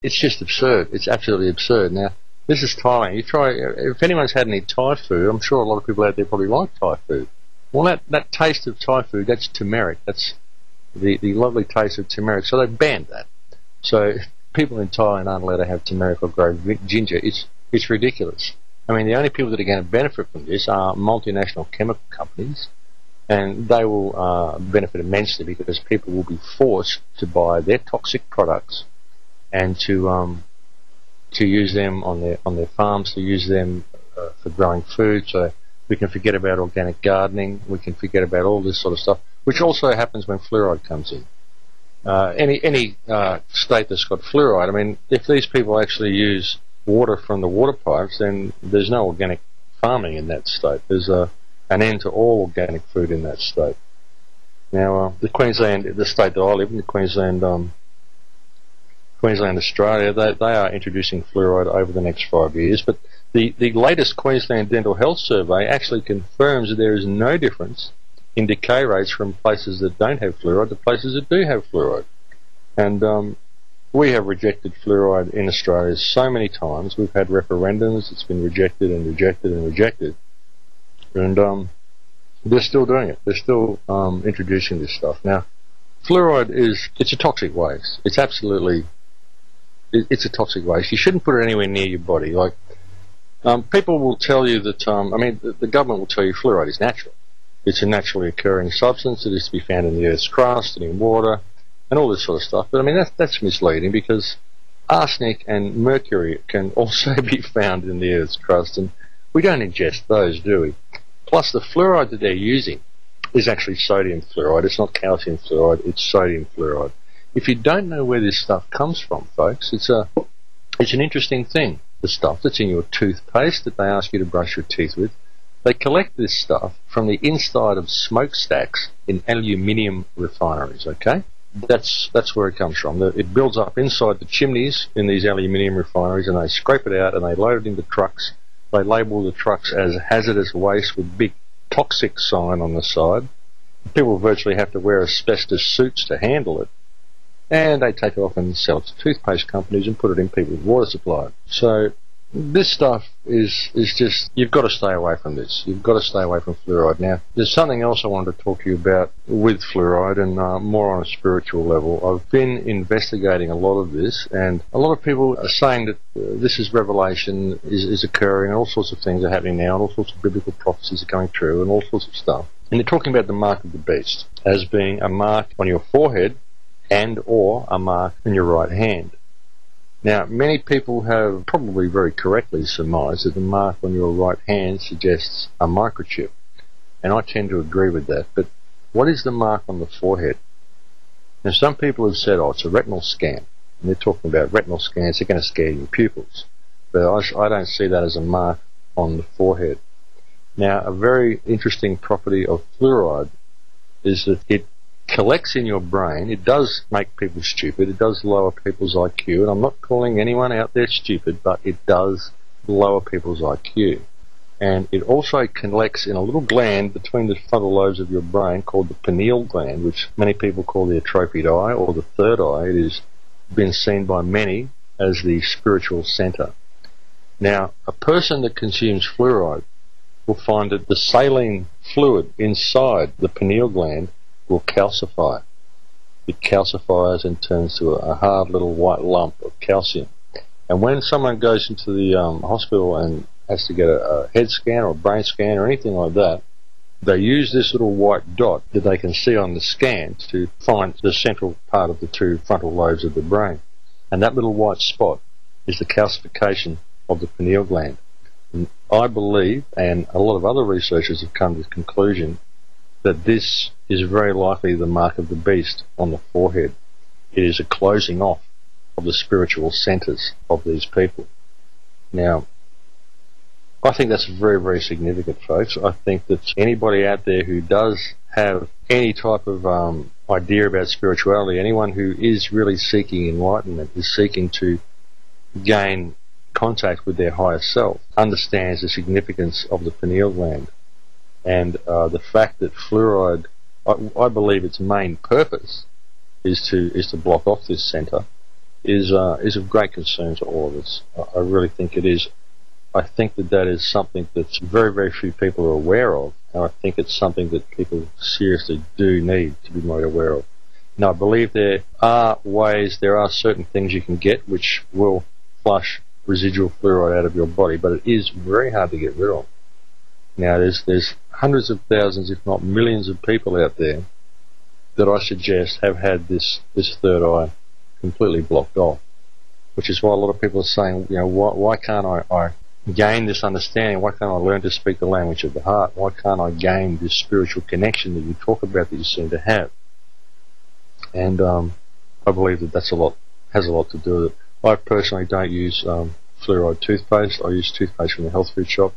it's just absurd. It's absolutely absurd. Now, this is Thailand. You try, if anyone's had any Thai food, I'm sure a lot of people out there probably like Thai food. Well, that taste of Thai food, that's turmeric. That's the lovely taste of turmeric. So they banned that. So people in Thailand aren't allowed to have turmeric or grow ginger. It's ridiculous. I mean, the only people that are going to benefit from this are multinational chemical companies, and they will benefit immensely because people will be forced to buy their toxic products and to use them on their farms, to use them for growing food. So we can forget about organic gardening. We can forget about all this sort of stuff, which also happens when fluoride comes in. Any state that's got fluoride, I mean, if these people actually use water from the water pipes, then there's no organic farming in that state. There's an end to all organic food in that state. Now, the state that I live in, Queensland, Australia, they are introducing fluoride over the next 5 years, but the latest Queensland Dental Health Survey actually confirms that there is no difference in decay rates from places that don't have fluoride to places that do have fluoride. And we have rejected fluoride in Australia so many times. We've had referendums. It's been rejected and rejected and rejected. And they're still doing it. They're still introducing this stuff. Now, fluoride it's a toxic waste. It's absolutely, it's a toxic waste. You shouldn't put it anywhere near your body. Like, people will tell you that, the government will tell you fluoride is natural. It's a naturally occurring substance. It is to be found in the Earth's crust and in water and all this sort of stuff. But I mean, that's misleading, because arsenic and mercury can also be found in the Earth's crust, and we don't ingest those, do we? Plus, the fluoride that they're using is actually sodium fluoride. It's not calcium fluoride, it's sodium fluoride. If you don't know where this stuff comes from, folks, it's an interesting thing. The stuff that's in your toothpaste that they ask you to brush your teeth with, they collect this stuff from the inside of smokestacks in aluminium refineries, okay? That's where it comes from. It builds up inside the chimneys in these aluminium refineries, and they scrape it out and they load it into trucks. They label the trucks as hazardous waste with big toxic sign on the side. People virtually have to wear asbestos suits to handle it. And they take it off and sell it to toothpaste companies and put it in people's water supply. So this stuff is just, you've got to stay away from this. You've got to stay away from fluoride. Now, there's something else I wanted to talk to you about with fluoride, and more on a spiritual level. I've been investigating a lot of this, and a lot of people are saying that this is revelation is occurring, and all sorts of things are happening now, and all sorts of biblical prophecies are coming true, and all sorts of stuff. And they're talking about the mark of the beast as being a mark on your forehead and or a mark on your right hand. Now, many people have probably very correctly surmised that the mark on your right hand suggests a microchip, and I tend to agree with that. But what is the mark on the forehead? Now, some people have said, oh, it's a retinal scan, and they're talking about retinal scans, they're going to scan your pupils. But I don't see that as a mark on the forehead. Now, a very interesting property of fluoride is that it collects in your brain. It does make people stupid. It does lower people's IQ, and I'm not calling anyone out there stupid, but it does lower people's IQ. And it also collects in a little gland between the frontal lobes of your brain called the pineal gland, which many people call the atrophied eye or the third eye. It has been seen by many as the spiritual center. Now, a person that consumes fluoride will find that the saline fluid inside the pineal gland will calcify. It calcifies and turns to a hard little white lump of calcium. And when someone goes into the hospital and has to get a head scan or a brain scan or anything like that, they use this little white dot that they can see on the scan to find the central part of the two frontal lobes of the brain. And that little white spot is the calcification of the pineal gland. And I believe, and a lot of other researchers have come to the conclusion, that this is very likely the mark of the beast on the forehead. It is a closing off of the spiritual centers of these people. Now, I think that's very, very significant, folks. I think that anybody out there who does have any type of idea about spirituality, anyone who is really seeking enlightenment, is seeking to gain contact with their higher self, understands the significance of the pineal gland. And the fact that fluoride, I believe its main purpose is to block off this center, is of great concern to all of us. I really think it is. I think that is something that very, very few people are aware of, and I think it's something that people seriously do need to be made aware of. Now, I believe there are certain things you can get which will flush residual fluoride out of your body, but it is very hard to get rid of. Now, there's hundreds of thousands, if not millions of people out there that I suggest have had this third eye completely blocked off, which is why a lot of people are saying, why can't I gain this understanding? Why can't I learn to speak the language of the heart? Why can't I gain this spiritual connection that you talk about, that you seem to have? And I believe that has a lot to do with it. I personally don't use fluoride toothpaste. I use toothpaste from the health food shop.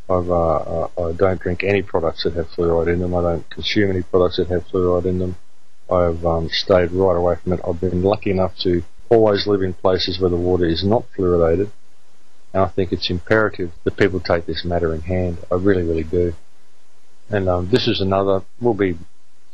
I don't drink any products that have fluoride in them. I don't consume any products that have fluoride in them. I've stayed right away from it. I've been lucky enough to always live in places where the water is not fluoridated, and I think it's imperative that people take this matter in hand. I really, really do. And this is will be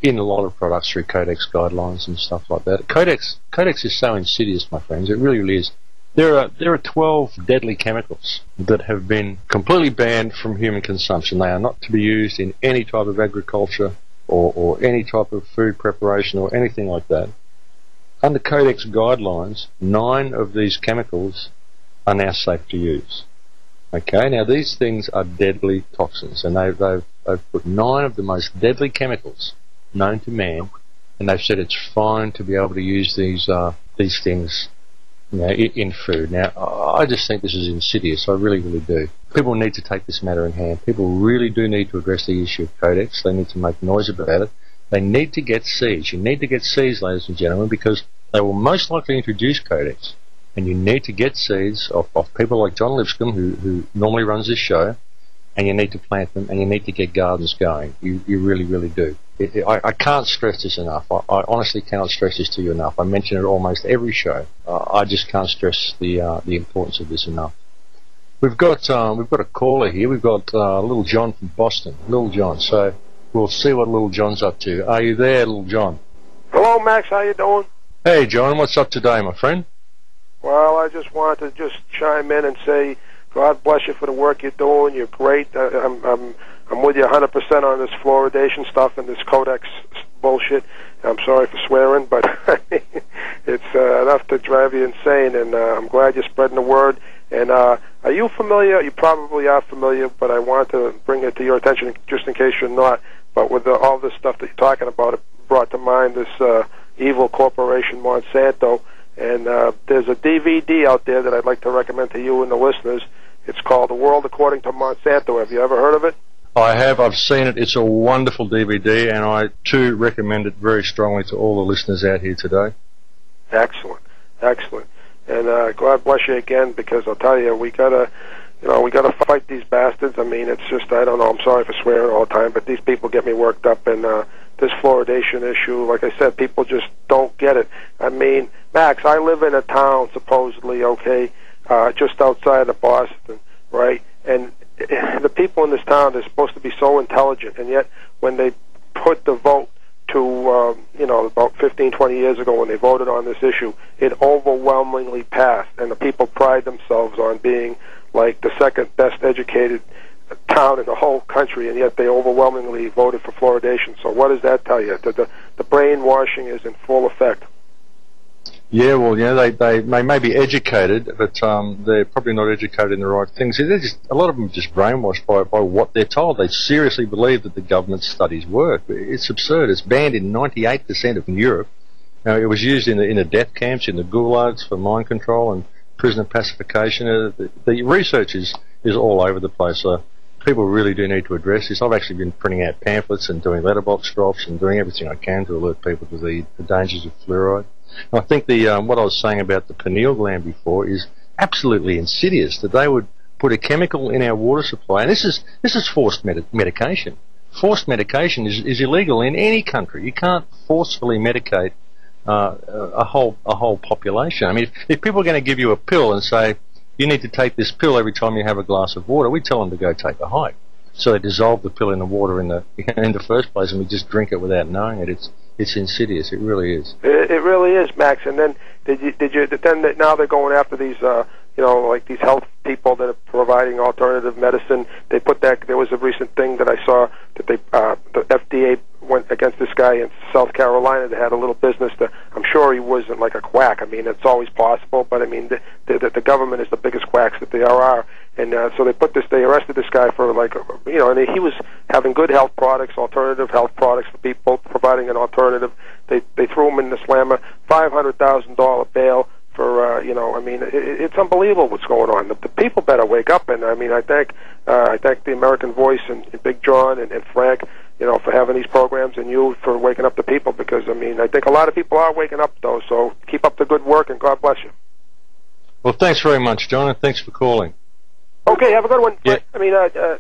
in a lot of products through Codex guidelines and stuff like that. Codex is so insidious, my friends. It really, really is. There are 12 deadly chemicals that have been completely banned from human consumption. They are not to be used in any type of agriculture or any type of food preparation or anything like that. Under Codex guidelines, 9 of these chemicals are now safe to use. Okay, now these things are deadly toxins, and they've put 9 of the most deadly chemicals known to man, and they've said it's fine to be able to use these things in food. Now, I just think this is insidious. I really, really do. People need to take this matter in hand. People really do need to address the issue of Codex. They need to make noise about it. They need to get seeds. You need to get seeds, ladies and gentlemen, because they will most likely introduce Codex. And you need to get seeds of people like John Lipscomb, who normally runs this show, and you need to plant them, and you need to get gardens going. You really, really do. I can't stress this enough. I honestly cannot stress this to you enough. I mention it almost every show. I just can't stress the importance of this enough. We've got a caller here. We've got Little John from Boston. Little John. So we'll see what Little John's up to. Are you there, Little John? Hello, Max. How you doing? Hey, John. What's up today, my friend? Well, I just wanted to chime in and say, God bless you for the work you're doing. You're great. I'm with you 100% on this fluoridation stuff and this Codex bullshit. I'm sorry for swearing, but it's enough to drive you insane, and I'm glad you're spreading the word. And are you familiar? You probably are familiar, but I want to bring it to your attention just in case you're not. But with all this stuff that you're talking about, it brought to mind this evil corporation, Monsanto. And there's a DVD out there that I'd like to recommend to you and the listeners. It's called The World According to Monsanto. Have you ever heard of it? I have. I've seen it. It's a wonderful DVD, and I, too, recommend it very strongly to all the listeners out here today. Excellent. Excellent. And God bless you again, because I'll tell you, we gotta fight these bastards. I mean, it's just, I don't know, I'm sorry for swearing all the time, but these people get me worked up, and this fluoridation issue, like I said, people just don't get it. I mean, Max, I live in a town, supposedly, okay, just outside of Boston, right? And the people in this town are supposed to be so intelligent, and yet when they put the vote to, about 15, 20 years ago when they voted on this issue, it overwhelmingly passed, and the people pride themselves on being like the second best educated town in the whole country, and yet they overwhelmingly voted for fluoridation. So what does that tell you? The brainwashing is in full effect. Yeah, well, they may be educated, but they're probably not educated in the right things. A lot of them are just brainwashed by what they're told. They seriously believe that the government studies work. It's absurd. It's banned in 98% of Europe. Now, it was used in the death camps, in the gulags for mind control and prisoner pacification. The research is all over the place. So people really do need to address this. I've actually been printing out pamphlets and doing letterbox drops and doing everything I can to alert people to the dangers of fluoride. And I think what I was saying about the pineal gland before is absolutely insidious, that they would put a chemical in our water supply, and this is forced medication. Forced medication is illegal in any country. You can't forcefully medicate a whole population. I mean, if people are going to give you a pill and say you need to take this pill every time you have a glass of water, we tell them to go take a hike. So they dissolve the pill in the water in the in the first place, and we just drink it without knowing it. It's insidious. It really is. It really is, Max. And then now they're going after these like these health people that are providing alternative medicine. They put that. There was a recent thing that I saw that the FDA went against this guy in South Carolina that had a little business. I'm sure he wasn't like a quack. I mean, it's always possible, but I mean, the government is the biggest quacks that there are. And so they arrested this guy for and he was having good health products, alternative health products for people, providing an alternative. They threw him in the slammer, $500,000 bail for it's unbelievable what's going on. The people better wake up, and I mean, I thank the American Voice and Big John and Frank, for having these programs, and you for waking up the people, because I mean, I think a lot of people are waking up though. So keep up the good work, and God bless you. Well, thanks very much, John, and thanks for calling. Okay, have a good one. Yeah.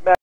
Matt.